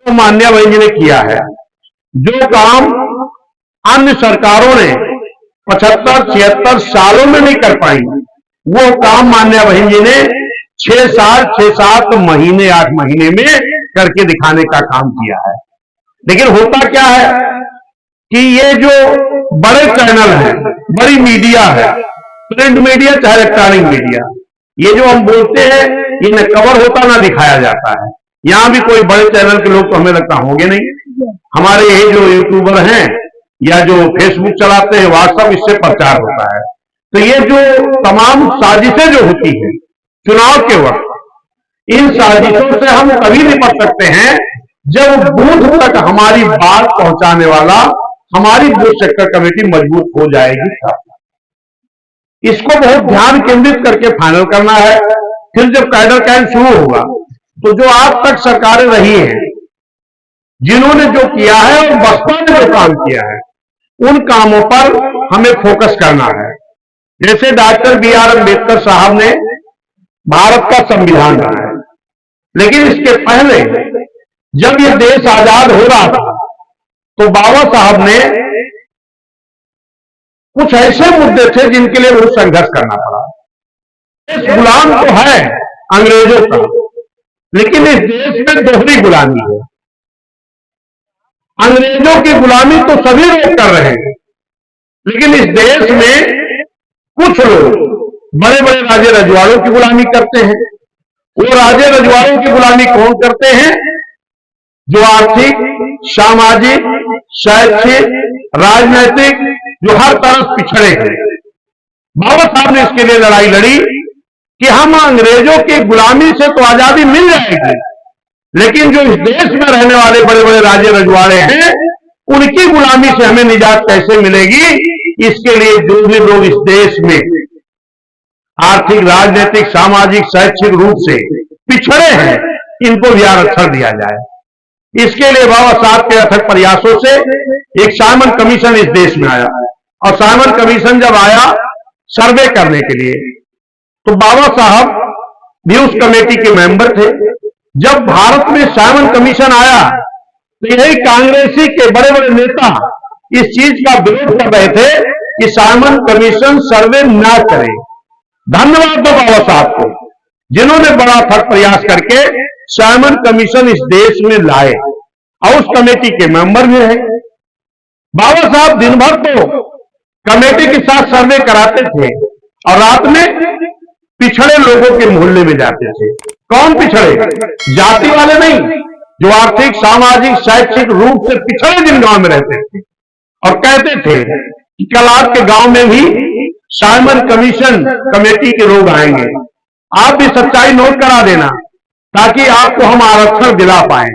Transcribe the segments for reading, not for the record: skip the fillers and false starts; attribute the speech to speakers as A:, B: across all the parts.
A: तो मान्या बहन जी ने किया है, जो काम अन्य सरकारों ने 75-76 सालों में नहीं कर पाई, वो काम मान्या बहन जी ने 6 साल 6-7 महीने 8 महीने में करके दिखाने का काम किया है। लेकिन होता क्या है कि ये जो बड़े चैनल हैं, बड़ी मीडिया है, प्रिंट मीडिया चाहे इलेक्ट्रॉनिक मीडिया, ये जो हम बोलते हैं ये न कवर होता ना दिखाया जाता है। यहां भी कोई बड़े चैनल के लोग तो हमें लगता होंगे नहीं, हमारे यही जो यूट्यूबर हैं या जो फेसबुक चलाते हैं, व्हाट्सएप, इससे प्रचार होता है। तो ये जो तमाम साजिशें जो होती है चुनाव के वक्त, इन साजिशों से हम तभी निपट सकते हैं जब बूथ तक हमारी बात पहुंचाने वाला हमारी बूथ सेक्टर कमेटी मजबूत हो जाएगी। इसको बहुत ध्यान केंद्रित करके फाइनल करना है। फिर जब कैडर कैंप शुरू होगा तो जो आज तक सरकारें रही हैं, जिन्होंने जो किया है और बसपा ने जो काम किया है, उन कामों पर हमें फोकस करना है। जैसे डॉक्टर B.R. अम्बेडकर साहब ने भारत का संविधान बनाया, लेकिन इसके पहले जब ये देश आजाद हो रहा था तो बाबा साहब ने कुछ ऐसे मुद्दे थे जिनके लिए बहुत संघर्ष करना पड़ा। देश गुलाम तो है अंग्रेजों का, लेकिन इस देश में दोहरी गुलामी है। अंग्रेजों की गुलामी तो सभी लोग कर रहे हैं, लेकिन इस देश में कुछ लोग बड़े बड़े राजे रजवाड़ों की गुलामी करते हैं। वो राजे रजवाड़ों की गुलामी कौन करते हैं? जो आर्थिक, सामाजिक, शैक्षिक, राजनीतिक, जो हर तरफ पिछड़े हैं। बाबा साहब ने इसके लिए लड़ाई लड़ी कि हम अंग्रेजों की गुलामी से तो आजादी मिल जाएगी, लेकिन जो इस देश में रहने वाले बड़े बड़े राजे रजवाड़े हैं, उनकी गुलामी से हमें निजात कैसे मिलेगी? इसके लिए जो भी लोग इस देश में आर्थिक, राजनीतिक, सामाजिक, शैक्षिक रूप से पिछड़े हैं, इनको भी आरक्षण दिया जाए। इसके लिए बाबा साहब के अथक प्रयासों से एक साइमन कमीशन इस देश में आया, और साइमन कमीशन जब आया सर्वे करने के लिए, तो बाबा साहब भी उस कमेटी के मेंबर थे। जब भारत में साइमन कमीशन आया तो यही कांग्रेसी के बड़े बड़े नेता इस चीज का विरोध कर रहे थे कि साइमन कमीशन सर्वे ना करे। धन्यवाद दो बाबा साहब को, जिन्होंने बड़ा अथक प्रयास करके साइमन कमीशन इस देश में लाए और उस कमेटी के मेंबर भी रहे। बाबा साहब दिन भर तो कमेटी के साथ सर्वे कराते थे और रात में पिछड़े लोगों के मोहल्ले में जाते थे। कौन पिछड़े? जाति वाले नहीं, जो आर्थिक, सामाजिक, शैक्षिक रूप से पिछड़े जिन गांव में रहते थे, और कहते थे कि कल आपके गांव में भी साइमन कमीशन कमेटी के लोग आएंगे, आप भी सच्चाई नोट करा देना ताकि आपको हम आरक्षण दिला पाए।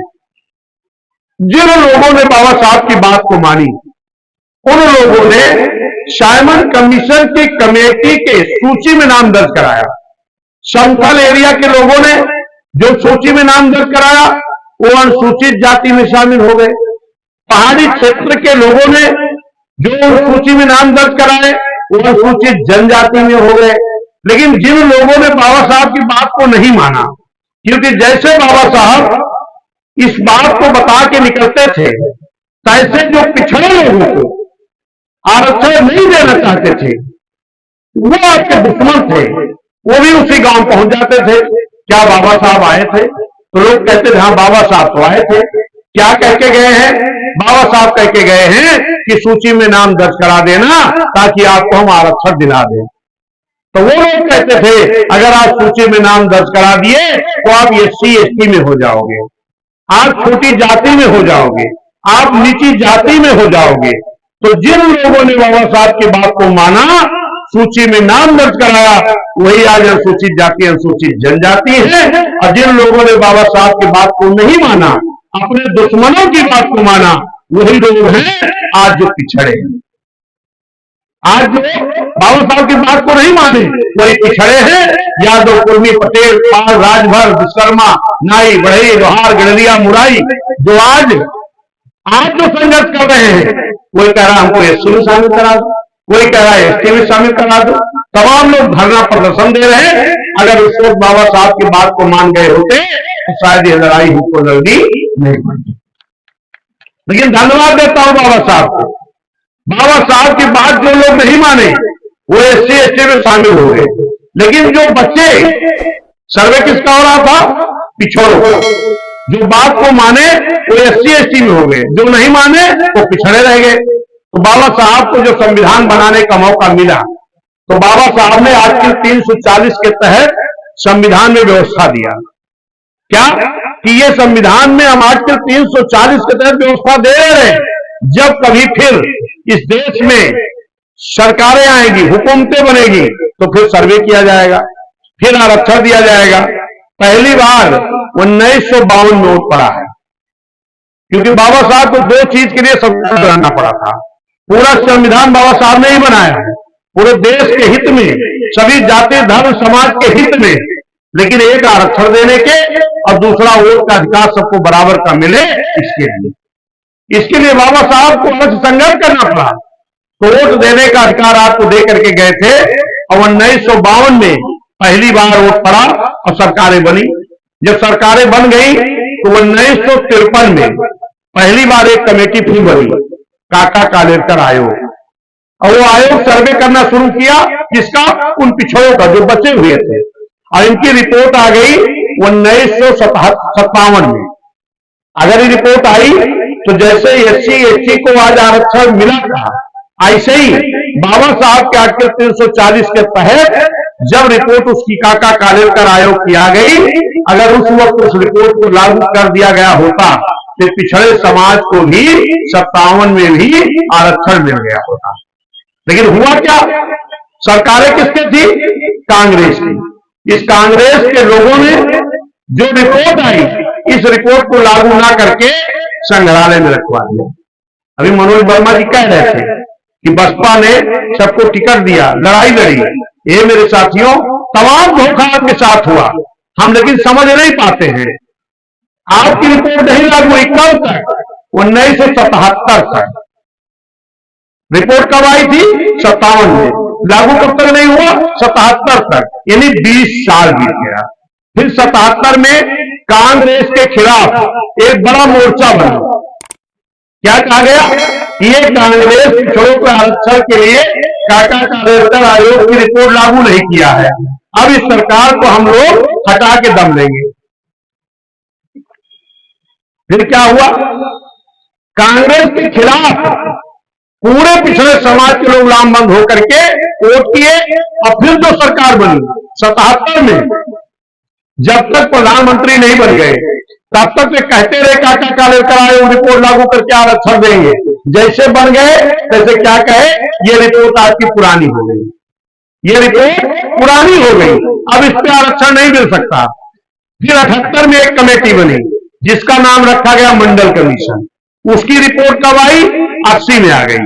A: जिन लोगों ने बाबा साहब की बात को मानी, उन लोगों ने साइमन कमीशन की कमेटी के सूची में नाम दर्ज कराया। समतल एरिया के लोगों ने जो सूची में नाम दर्ज कराया वो अनुसूचित जाति में शामिल हो गए। पहाड़ी क्षेत्र के लोगों ने जो सूची में नाम दर्ज कराए वो अनुसूचित जनजाति में हो गए। लेकिन जिन लोगों ने बाबा साहब की बात को नहीं माना, क्योंकि जैसे बाबा साहब इस बात को बता के निकलते थे, तैसे जो पिछड़े लोगों को आरक्षण नहीं देना चाहते थे वो आपके दुश्मन थे, वो भी उसी गांव पहुंच जाते थे। क्या बाबा साहब आए थे? तो लोग कहते थे हाँ बाबा साहब तो आए थे। क्या कह के गए हैं? बाबा साहब कह के गए हैं कि सूची में नाम दर्ज करा देना ताकि आपको हम आरक्षण दिला दें। तो वो लोग कहते थे अगर आप सूची में नाम दर्ज करा दिए तो आप SC ST में हो जाओगे, आप छोटी जाति में हो जाओगे, आप नीची जाति में हो जाओगे। तो जिन लोगों ने बाबा साहब की बात को माना, सूची में नाम दर्ज कराया, वही आज अनुसूचित जाति, अनुसूचित जनजाति है। और जिन लोगों ने बाबा साहब की बात को नहीं माना, अपने दुश्मनों की बात को माना, वही लोग हैं आज जो पिछड़े हैं। आज जो बाबा साहब की बात को नहीं माने वही पिछड़े हैं। यादव, कुर्मी, पटेल, पाल, राजभर, विश्वकर्मा, नाई, बढ़ई, लोहार, गडरिया, मुराई, जो आज जो संघर्ष कर रहे हैं, कोई कह रहा हमको SC में शामिल करा दो, कोई कह रहा है ST में शामिल करा दो। तमाम लोग धरना प्रदर्शन दे रहे हैं। अगर उस वक्त बाबा साहब की बात को मान गए होते तो शायद ये लड़ाई हमको जल्दी नहीं पड़ती। लेकिन धन्यवाद देता हूं बाबा साहब को। बाबा साहब की बात जो लोग नहीं माने वो SC ST में शामिल हो गए, लेकिन जो बच्चे, सर्वे किसका हो रहा था? पिछड़ों का। जो बात को माने वो SC ST में हो गए, जो नहीं माने वो पिछड़े रह गए। तो बाबा साहब को जो संविधान बनाने का मौका मिला, तो बाबा साहब ने आर्टिकल 340 के तहत संविधान में व्यवस्था दिया। क्या कि ये संविधान में हम आर्टिकल 340 के तहत व्यवस्था दे रहे हैं, जब कभी फिर इस देश में सरकारें आएंगी, हुकूमतें बनेगी, तो फिर सर्वे किया जाएगा, फिर आरक्षण दिया जाएगा। पहली बार 1952 में वोट पड़ा है, क्योंकि बाबा साहब को दो चीज के लिए संविधान बनाना पड़ा था। पूरा संविधान बाबा साहब ने ही बनाया है, पूरे देश के हित में, सभी जाति धर्म समाज के हित में, लेकिन एक आरक्षण देने के और दूसरा वोट का अधिकार सबको बराबर का मिले, इसके लिए बाबा साहब को अलग संघर्ष करना पड़ा। तो वोट देने का अधिकार आपको दे करके गए थे, और 1952 में पहली बार वोट पड़ा और सरकारें बनी। जब सरकारें बन गई तो 1953 में पहली बार एक कमेटी फिर बनी, काका कालेलकर आयोग, और वो आयोग सर्वे करना शुरू किया, किसका? उन पिछड़ों का जो बचे हुए थे, और इनकी रिपोर्ट आ गई 1957 में। अगर ये रिपोर्ट आई तो जैसे SC ST को आज आरक्षण मिला था, ऐसे ही बाबा साहब के आर्टिकल 340 के तहत जब रिपोर्ट उसकी काका कालेलकर आयोग की आ गई, अगर उस वक्त उस रिपोर्ट को लागू कर दिया गया होता तो पिछड़े समाज को भी 57 में भी आरक्षण मिल गया होता। लेकिन हुआ क्या? सरकारें किसकी थी? कांग्रेस की। इस कांग्रेस के लोगों ने जो रिपोर्ट आई, इस रिपोर्ट को लागू ना करके संग्रहालय में रखवा दिया। अभी मनोज वर्मा जी कह रहे थे कि बसपा ने सबको टिकट दिया, लड़ाई लड़ी। ये मेरे साथियों, तमाम धोखा आपके साथ हुआ, हम लेकिन समझ नहीं पाते हैं। आपकी रिपोर्ट नहीं लागू हुई कब तक? 1977 तक। रिपोर्ट कब आई थी? 57 में। लागू कब तक नहीं हुआ? 77 तक, यानी 20 साल बीत गया। फिर 77 में कांग्रेस के खिलाफ एक बड़ा मोर्चा बना। क्या कहा गया? ये कांग्रेस पिछड़ों के आरक्षण के लिए काका कालेलकर आयोग की रिपोर्ट लागू नहीं किया है, अब इस सरकार को हम लोग हटा के दम लेंगे। फिर क्या हुआ? कांग्रेस के खिलाफ पूरे पिछड़े समाज के लोग लामबंद होकर के वोट किए, और फिर जो सरकार बनी 77 में, जब तक प्रधानमंत्री नहीं बन गए तब तक वे कहते रहे काका कालेलकर आयोग रिपोर्ट लागू करके आरक्षण देंगे। जैसे बन गए तैसे क्या कहे? ये रिपोर्ट आपकी पुरानी हो गई, ये रिपोर्ट पुरानी हो गई, अब इस पे आरक्षण नहीं मिल सकता। फिर 78 में एक कमेटी बनी जिसका नाम रखा गया मंडल कमीशन। उसकी रिपोर्ट कब आई? 80 में आ गई।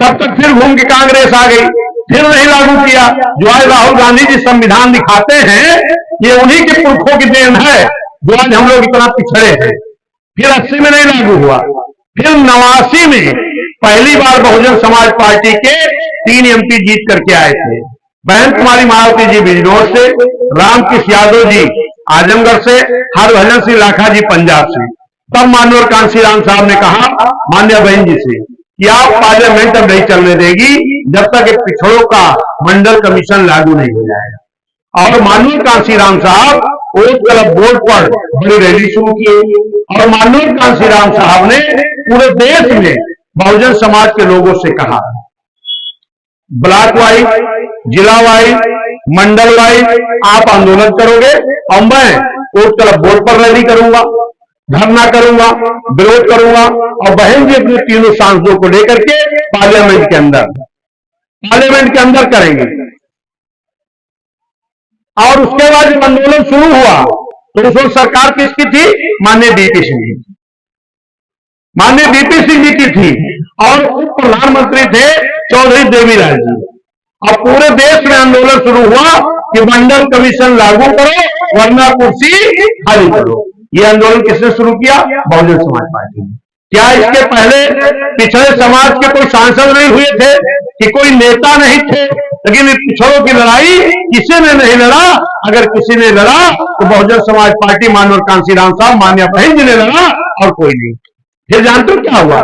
A: तब तक फिर घूम के कांग्रेस आ गई, फिर नहीं लागू किया। जो आज राहुल गांधी जी संविधान दिखाते हैं, ये उन्हीं के पुरखों की देन है जो आज हम लोग इतना पिछड़े हैं। फिर 80 में नहीं लागू हुआ। फिर 89 में पहली बार बहुजन समाज पार्टी के 3 MP जीत करके आए थे। बहन कुमारी मायावती जी बिजनौर से, रामकृष्ण यादव जी आजमगढ़ से, हरभजन सिंह लाखा जी पंजाब से। तब माननीय कांशीराम साहब ने कहा मान्य बहन जी से कि आप पार्लियामेंट अब नहीं चलने देगी जब तक एक पिछड़ों का मंडल कमीशन लागू नहीं हो जाएगा। और माननीय कांशीराम साहब वोट क्लब बोर्ड पर बड़ी रैली शुरू की, और माननीय कांशीराम साहब ने पूरे देश में बहुजन समाज के लोगों से कहा, ब्लॉक वाइज, जिला वाइज, मंडल वाइज आप आंदोलन करोगे और मैं वोट क्लब बोर्ड पर रैली करूंगा, धरना करूंगा, विरोध करूंगा, और बहन जी अपने तीनों सांसदों को लेकर के पार्लियामेंट के अंदर करेंगे। और उसके बाद जब आंदोलन शुरू हुआ तो उस वक्त सरकार किसकी थी? माननीय VP सिंह जी, माननीय VP सिंह जी की थी, और उप प्रधानमंत्री थे चौधरी देवीलाल जी। और पूरे देश में आंदोलन शुरू हुआ कि मंडल कमीशन लागू करो वरना कुर्सी खाली करो। ये आंदोलन किसने शुरू किया? बहुजन समाज पार्टी ने। क्या इसके पहले पिछड़े समाज के कोई सांसद नहीं हुए थे कि कोई नेता नहीं थे? लेकिन पिछड़ों की लड़ाई किसी ने नहीं लड़ा। अगर किसी ने लड़ा तो बहुजन समाज पार्टी, माननीय कांशीराम साहब, मान्य बहन जी ने लड़ा, और कोई नहीं। फिर जानते हो क्या हुआ?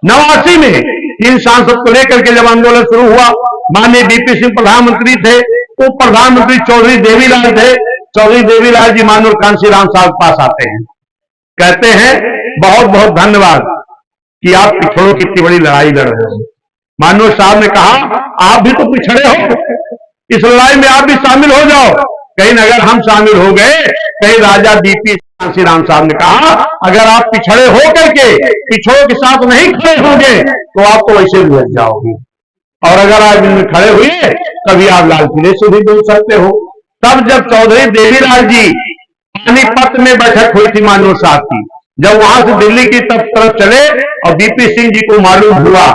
A: 89 में 3 सांसद को लेकर के जब आंदोलन शुरू हुआ, माननीय बीपी सिंह प्रधानमंत्री थे, तो प्रधानमंत्री चौधरी देवीलाल थे। चौधरी देवीलाल जी माननीय कांशीराम साहब के पास आते हैं, कहते हैं बहुत बहुत धन्यवाद कि आप पिछड़ों की इतनी बड़ी लड़ाई लड़ रहे हो। माननीय साहब ने कहा आप भी तो पिछड़े हो, इस लड़ाई में आप भी शामिल हो जाओ। कहीं अगर हम शामिल हो गए, कहीं राजा बीपी कांशीराम साहब ने कहा अगर आप पिछड़े हो करके पिछड़ों के साथ नहीं खड़े होंगे तो आप तो वैसे भी लग जाओगे, और अगर आप इनमें खड़े हुए तभी आप लाल किले से भी बोल सकते हो। तब जब चौधरी देवीलाल जी पानीपत में बैठक हुई थी माननीय साहब की, जब वहां से दिल्ली की तरफ चले और बीपी सिंह जी को मालूम हुआ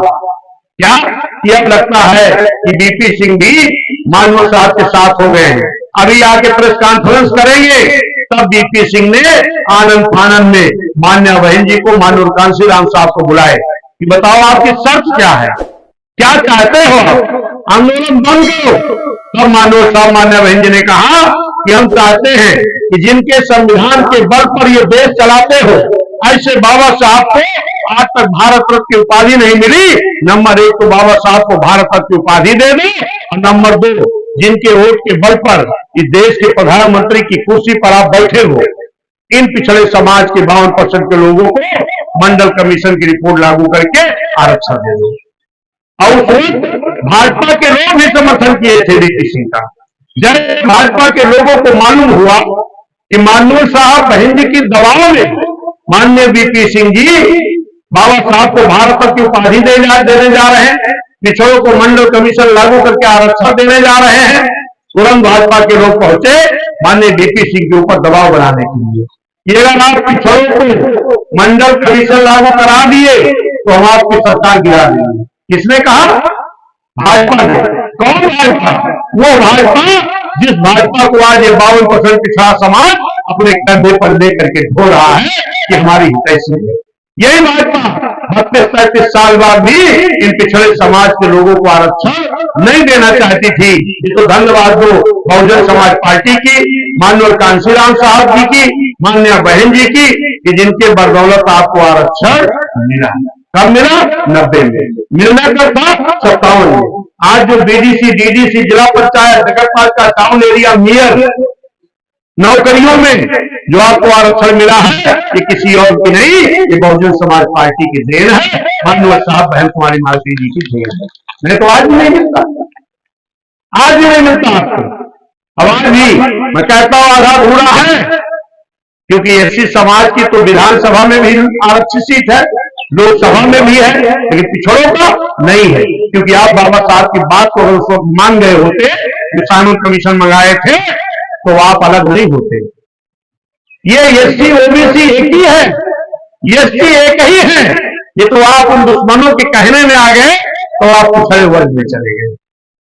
A: क्या कि अब लगता है कि बीपी सिंह भी माननीय साहब के साथ हो गए हैं, अभी आके प्रेस कॉन्फ्रेंस करेंगे, तब बीपी सिंह ने आनंद फानंद में मान्या बहन जी को माननीय कांशीराम साहब को बुलाए कि बताओ आपकी शर्त क्या है, क्या चाहते हो, आंदोलन बंद करो। तब माननीय साहब मान्या बहन जी ने कहा कि हम चाहते हैं कि जिनके संविधान के बल पर ये देश चलाते हो ऐसे बाबा साहब को आज तक भारत रत्न की उपाधि नहीं मिली, नंबर 1 तो बाबा साहब को भारत रत्न की उपाधि दे दी, और नंबर 2 जिनके वोट के बल पर इस देश के प्रधानमंत्री की कुर्सी पर आप बैठे हो, इन पिछड़े समाज के 52% के लोगों को मंडल कमीशन की रिपोर्ट लागू करके आरक्षण दे दो। और भाजपा के लोग भी समर्थन किए थे बीपी सिंह का। जब भाजपा के लोगों को मालूम हुआ कि माननीय साहब बहन जी की दबाव में माननीय बीपी सिंह जी बाबा साहब को भारत रत्न की उपाधि देने जा रहे हैं, पिछड़ों को मंडल कमीशन लागू करके आरक्षण देने जा रहे हैं, तुरंत भाजपा के लोग पहुंचे माननीय बीपी सिंह के ऊपर दबाव बनाने के लिए कि अगर आप पिछड़ों को मंडल कमीशन लागू करा दिए तो हम आपकी सरकार गिरा देंगे। किसने कहा? भाजपा ने। कौन भाजपा? वो भाजपा जिस भाजपा को आज ये 52% पिछड़ा समाज अपने कंधे पर लेकर के ढो रहा है कि हमारी हितैषी है। यही भाजपा 32-33 साल बाद भी इन पिछड़े समाज के लोगों को आरक्षण नहीं देना चाहती थी। ये तो धन्यवाद दो बहुजन समाज पार्टी की, माननीय कांशीराम साहब जी की, मान्या बहन जी की, कि जिनके बदौलत आपको आरक्षण मिला। कब मिला? 90 में। मिलना कब था? 57 में। आज जो बीडीसी, डीडीसी, जिला पंचायत, नगर पालिका, टाउन एरिया मेयर नौकरियों में जो आपको आरक्षण मिला है ये किसी और की नहीं, ये बहुजन समाज पार्टी की देन है, माननीय साहब बहन कुमारी मालती जी की देन है। नहीं तो आज भी नहीं मिलता, आज भी नहीं मिलता आपको। अब आज भी मैं कहता हूं आधा अधूरा है, क्योंकि एससी समाज की तो विधानसभा में भी आरक्षित सीट है, लोकसभा में भी है, लेकिन पिछड़ों का नहीं है। क्योंकि आप बाबा साहब की बात को अगर उस वक्त मान गए होते, किसानों कमीशन मंगाए थे, तो आप अलग नहीं होते। ये एससी ओबीसी एक ही है, एसटी एक ही है। ये तो आप उन दुश्मनों के कहने में आ गए तो आप पिछड़े वर्ग में चले गए,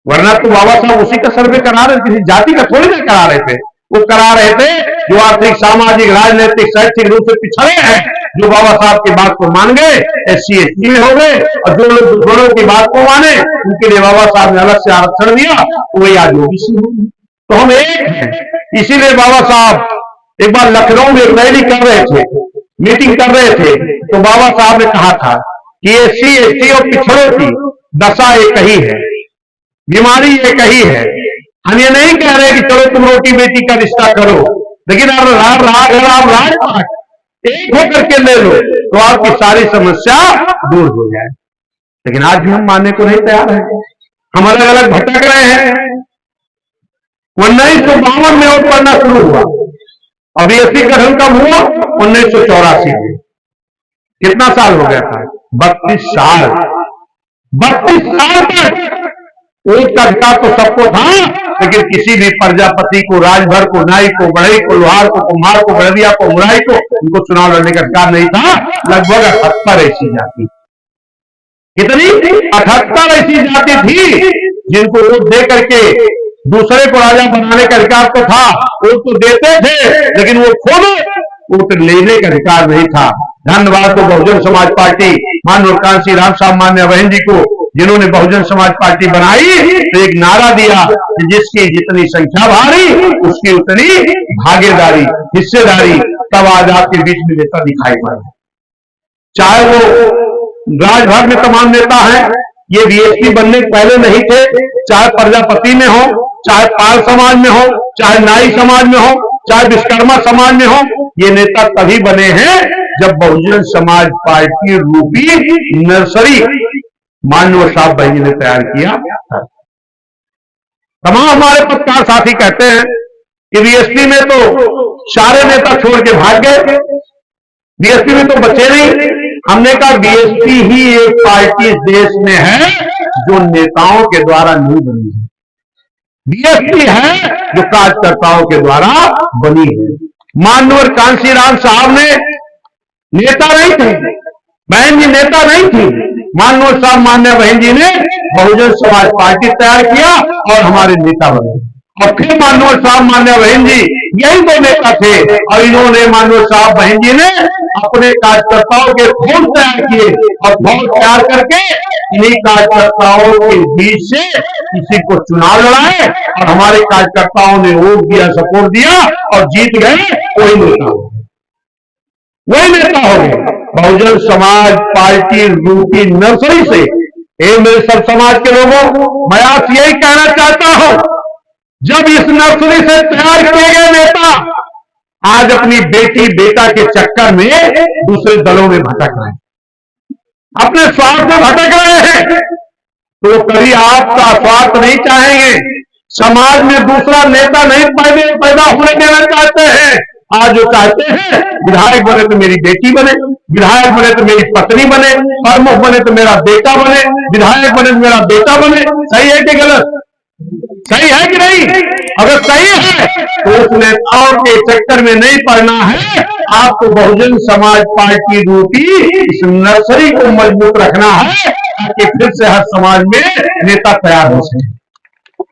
A: वरना तो बाबा साहब उसी का सर्वे करा रहे, किसी जाति का थोड़ी ना करा रहे थे। वो करा रहे थे जो आर्थिक, सामाजिक, राजनीतिक, शैक्षिक रूप से पिछड़े हैं, जो बाबा साहब की बात को मान गए एससी एसटी में हो गए, और जो लोग दुश्मनों की बात को माने उनके लिए बाबा साहब ने अलग से आरक्षण दिया, तो वही आज ओबीसी हो गए। तो हम एक हैं। इसीलिए बाबा साहब एक बार लखनऊ में एक रैली कर रहे थे, मीटिंग कर रहे थे, तो बाबा साहब ने कहा था कि एससी एसटी और पिछड़ों की दशा एक ही है, बीमारी एक ही है। हम ये नहीं कह रहे कि चलो तुम रोटी बेटी का रिश्ता करो, लेकिन अगर आप राजपाट एक होकर के ले लो तो आपकी सारी समस्या दूर हो जाए। लेकिन आज भी हम मानने को नहीं तैयार है, हम अलग अलग भटक रहे हैं। 1952 में वोट पड़ना शुरू हुआ, अभी एससी गठन कब हुआ? 1984 में। कितना साल हो गया था? 32 साल। 32 साल तक वोट का अधिकार तो सबको था, लेकिन किसी भी प्रजापति को, राजभर को, नाई को, बढ़ई को, लोहार को, कुम्हार को, गड़विया को, मुराई को उनको चुनाव लड़ने का अधिकार नहीं था। लगभग 78 ऐसी जाति, कितनी? 78 ऐसी जाति थी जिनको वोट दे करके दूसरे को राजा बनाने का अधिकार तो था, वोट तो देते थे, लेकिन वो खुद वोट लेने का अधिकार नहीं था। धन्यवाद तो बहुजन समाज पार्टी, माननीय कांशीराम साहब, मान्या बहन जी को, जिन्होंने बहुजन समाज पार्टी बनाई, तो एक नारा दिया कि जिसकी जितनी संख्या भारी उसकी उतनी भागीदारी, हिस्सेदारी। तब आज आपके बीच में नेता दिखाई पड़ा। चाहे वो राजभर में तमाम नेता हैं, ये बीएसपी बनने के पहले नहीं थे, चाहे प्रजापति में हो, चाहे पाल समाज में हो, चाहे नाई समाज में हो, चाहे विश्वकर्मा समाज में हो, ये नेता तभी बने हैं जब बहुजन समाज पार्टी रूपी नर्सरी माननीय साहब भाई ने तैयार किया। तमाम हमारे पत्रकार साथी कहते हैं कि बीएसपी में तो सारे नेता छोड़ के भाग गए, बीएसपी में तो बचे नहीं। हमने कहा बीएसपी ही एक पार्टी इस देश में है जो नेताओं के द्वारा नहीं बनी है, बीएसपी है जो कार्यकर्ताओं के द्वारा बनी है। माननीय कांशीराम साहब ने नेता नहीं थे, बहन जी नेता नहीं थी, माननीय साहब मान्य बहन जी ने बहुजन समाज पार्टी तैयार किया और हमारे नेता बने। और फिर माननीय साहब मान्य बहन जी यही दो नेता थे और इन्होंने माननीय साहब बहन जी ने अपने कार्यकर्ताओं के फॉर्म तैयार किए और फॉर्म तैयार करके इन्हीं कार्यकर्ताओं के बीच से किसी को चुनाव लड़ाए और हमारे कार्यकर्ताओं ने वोट दिया, सपोर्ट दिया और जीत गए। वही नेता हो गए। बहुजन समाज पार्टी रूपी नर्सरी से मेरे सब समाज के लोगों, मैं आपसे यही कहना चाहता हूं, जब इस नर्सरी से तैयार किए गए नेता आज अपनी बेटी बेटा के चक्कर में दूसरे दलों में भटक रहे हैं, अपने स्वार्थ में भटक रहे हैं, तो कभी आपका स्वार्थ नहीं चाहेंगे, समाज में दूसरा नेता नहीं पैदा होने देना चाहते हैं। आज जो चाहते हैं विधायक बने तो मेरी बेटी बने, विधायक बने तो मेरी पत्नी बने, प्रमुख बने तो मेरा बेटा बने, विधायक बने तो मेरा बेटा बने। सही है कि गलत? सही है कि नहीं? अगर सही है तो उस नेताओं के चक्कर में नहीं पड़ना है, आपको बहुजन समाज पार्टी रूपी इस नर्सरी को मजबूत रखना है ताकि फिर से हर समाज में नेता तैयार हो सके।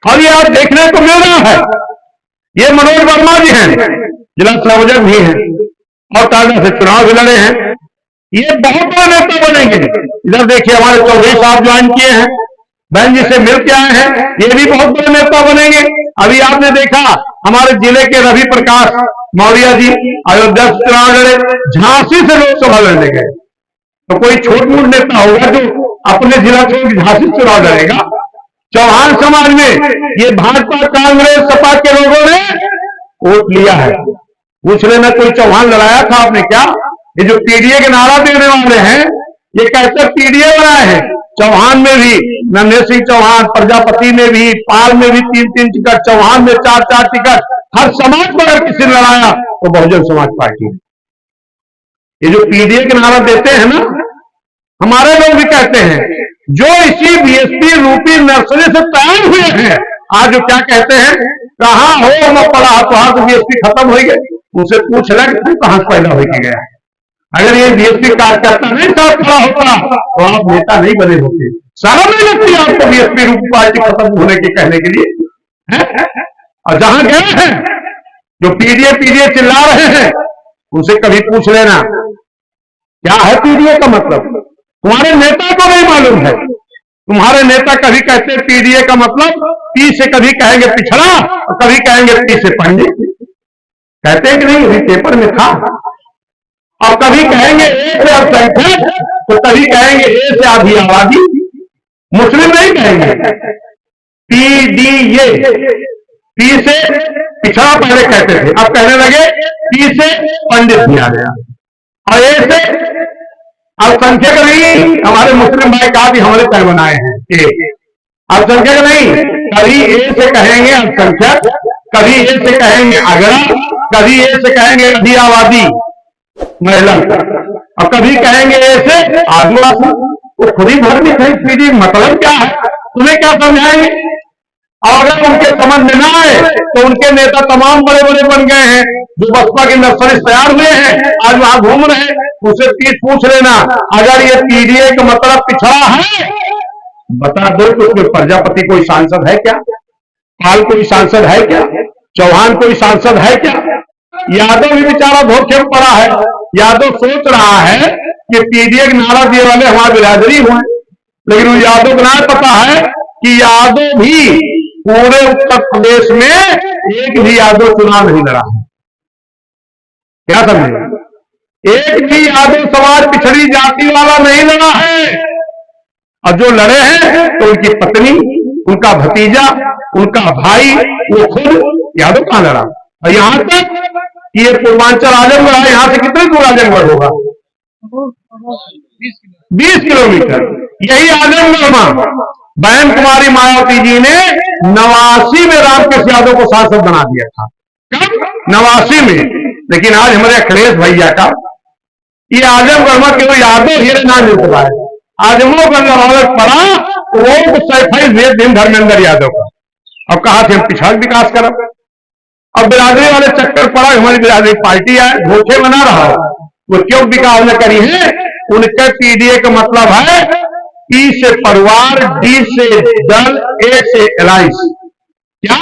A: और ये आप देखने को मिल रहा है, ये मनोज वर्मा जी हैं, जिला संयोजक भी हैं और कांग्रेस से चुनाव भी लड़े हैं, ये बहुत बड़ा नेता बनेंगे। इधर देखिए हमारे चौधरी साहब ज्वाइन किए हैं, बहन जी से मिल के आए हैं, ये भी बहुत बड़े नेता बनेंगे। अभी आपने देखा हमारे जिले के रवि प्रकाश मौर्य जी अयोध्या से चुनाव लड़े, झांसी से लोकसभा लड़ने गए। तो कोई छोट मोट नेता होगा जो अपने जिला छोड़ झांसी से चुनाव लड़ेगा? चौहान समाज में ये भाजपा कांग्रेस सपा के लोगों ने वोट लिया है। पूछ लेना कोई चौहान लड़ाया था आपने क्या? ये जो पीडीए के नारा देने वाले हैं, ये कैसे पीडीए बनाए हैं? चौहान में भी नन्हे सिंह चौहान, प्रजापति में भी, पाल में भी 3-3 टिकट, चौहान में 4-4 टिकट। हर समाज पर अगर किसी ने लड़ाया तो बहुजन समाज पार्टी। ये जो पीडीए के नारा देते हैं ना, हमारे लोग भी कहते हैं, जो इसी बीएसपी रूपी नर्सरी से तैयार हुए हैं, आज जो क्या कहते हैं, कहां हो मैं पढ़ा तो आज तो बीएसपी खत्म हो गई। उनसे पूछ रहा कि कहां से पैदा होके गया। अगर ये बीएसपी कार्यकर्ता नहीं साथ खड़ा होता तो आप नेता नहीं बने होते। शर्म नहीं लगती आपको बीएसपी रूपी पार्टी खत्म होने के कहने के लिए है? और जहां गए हैं जो पीडीए चिल्ला रहे हैं, उनसे कभी पूछ लेना क्या है पीडीए का मतलब। तुम्हारे नेता को नहीं मालूम है। तुम्हारे नेता कभी कहते हैं पीडीए का मतलब, पी से कभी कहेंगे पिछड़ा और कभी कहेंगे पी से पंडित, कहते हैं कि नहीं? अभी पेपर में था। और कभी कहेंगे ए से अल्पसंख्यक तो कभी कहेंगे ए से आधी आबादी। मुस्लिम नहीं कहेंगे, पीडीए, पी से पिछड़ा पहले कहते थे, अब कहने लगे पी से पंडित भी आ गया। और ए से अल्पसंख्यक नहीं, हमारे मुस्लिम भाई का भी हमने तय बनाए हैं, अल्पसंख्यक नहीं, कभी ए से कहेंगे अल्पसंख्यक, कभी ए से कहेंगे अगड़ा, कभी ए से कहेंगे आधी आबादी महिला, और कभी कहेंगे ए से आदिवासी। वो खुद ही भ्रमित है, पीढ़ी मतलब क्या है, तुम्हें क्या समझाएंगे? और अगर उनके समझ में ना आए तो उनके नेता तमाम बड़े बड़े बन गए हैं, जो बसपा की नर्सरी तैयार हुए हैं, आज वहां घूम रहे हैं। उसे पूछ लेना, अगर ये पीडीए का मतलब पिछड़ा है, बता दो तो उसमें प्रजापति कोई सांसद है क्या? पाल कोई सांसद है क्या? चौहान कोई सांसद है क्या? यादव भी बेचारा धोखे में पड़ा है। यादव सोच रहा है कि पीडीए के नारा दिए वाले हमारे बिरादरी हुए, लेकिन वो यादव को ना पता है कि यादव भी पूरे उत्तर प्रदेश में एक भी यादव चुनाव नहीं लड़ा है। क्या समझे? एक भी यादव समाज पिछड़ी जाति वाला नहीं लड़ा है, और जो लड़े हैं तो उनकी पत्नी, उनका भतीजा, उनका भाई, वो खुद यादव कहां लड़ा। और यहां तक कि ये पूर्वांचल आजमगढ़ है, यहां से कितनी दूर आजमगढ़ होगा? 20 किलोमीटर। यही आजमगढ़ में बहन कुमारी मायावती जी ने 89 में रामकृष्ण यादव को सांसद बना दिया था। कब? 89 में। लेकिन आज हमारे अखिलेश भैया का ये आजमगढ़ में केवल यादव ही ना मिल पाए, आजमगढ़ जमानत पड़ा वो सैफई दिन धर्मेंद्र यादव का। अब कहा थे हम पिछड़ा विकास करें, अब बिरादरी वाले चक्कर पड़ा, हमारी बिरादरी पार्टी है धोखे बना रहा हो, वो क्यों विकास न करी है? उनके पीडीए का मतलब है पी से परिवार, डी से दल, ए से एलायंस। क्या?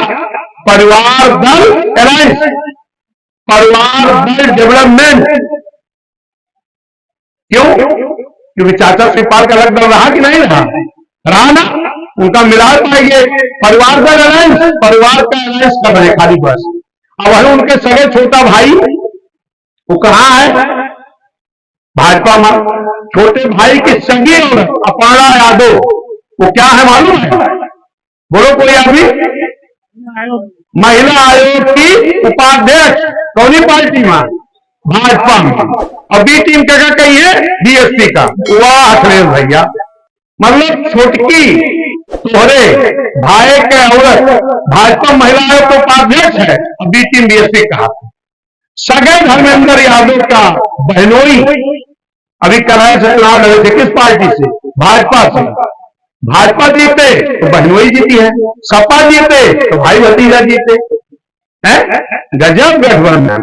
A: परिवार दल एलायंस, परिवार दल डेवलपमेंट। क्यों? क्योंकि चाचा श्रीपाल का अलग दल रहा कि नहीं रहा? रहा ना, उनका मिलाप पाएंगे परिवार दल एलायंस, परिवार का एलायंस कर रहे खाली बस। अब वही उनके सगे छोटा भाई वो कहां है? भाजपा में। छोटे भाई की सगी औरत अपर्णा यादव, वो क्या है मालूम है? बोलो कोई अभी? महिला आयोग की उपाध्यक्ष। कौनी पार्टी में? भाजपा में। और बी टीम क्या कही है? बीएसपी का। वाह अखिलेश भैया, मतलब छोटकी तोहरे भाई के औरत भाजपा महिला आयोग का उपाध्यक्ष है, और बी टीम बीएसपी कहा। सगे धर्मेंद्र यादव का बहनोई अभी कराए से चुनाव लड़े थे, किस पार्टी से? भाजपा से। भाजपा जीते तो बहनोई जीती है, सपा जीते तो भाई भतीजा जीते हैं। गजब गठबंधन।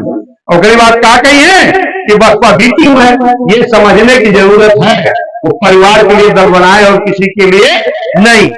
A: और कई बात क्या कही है कि बसपा बी टीम है, ये समझने की जरूरत है। वो परिवार के लिए दल बनाए और किसी के लिए नहीं।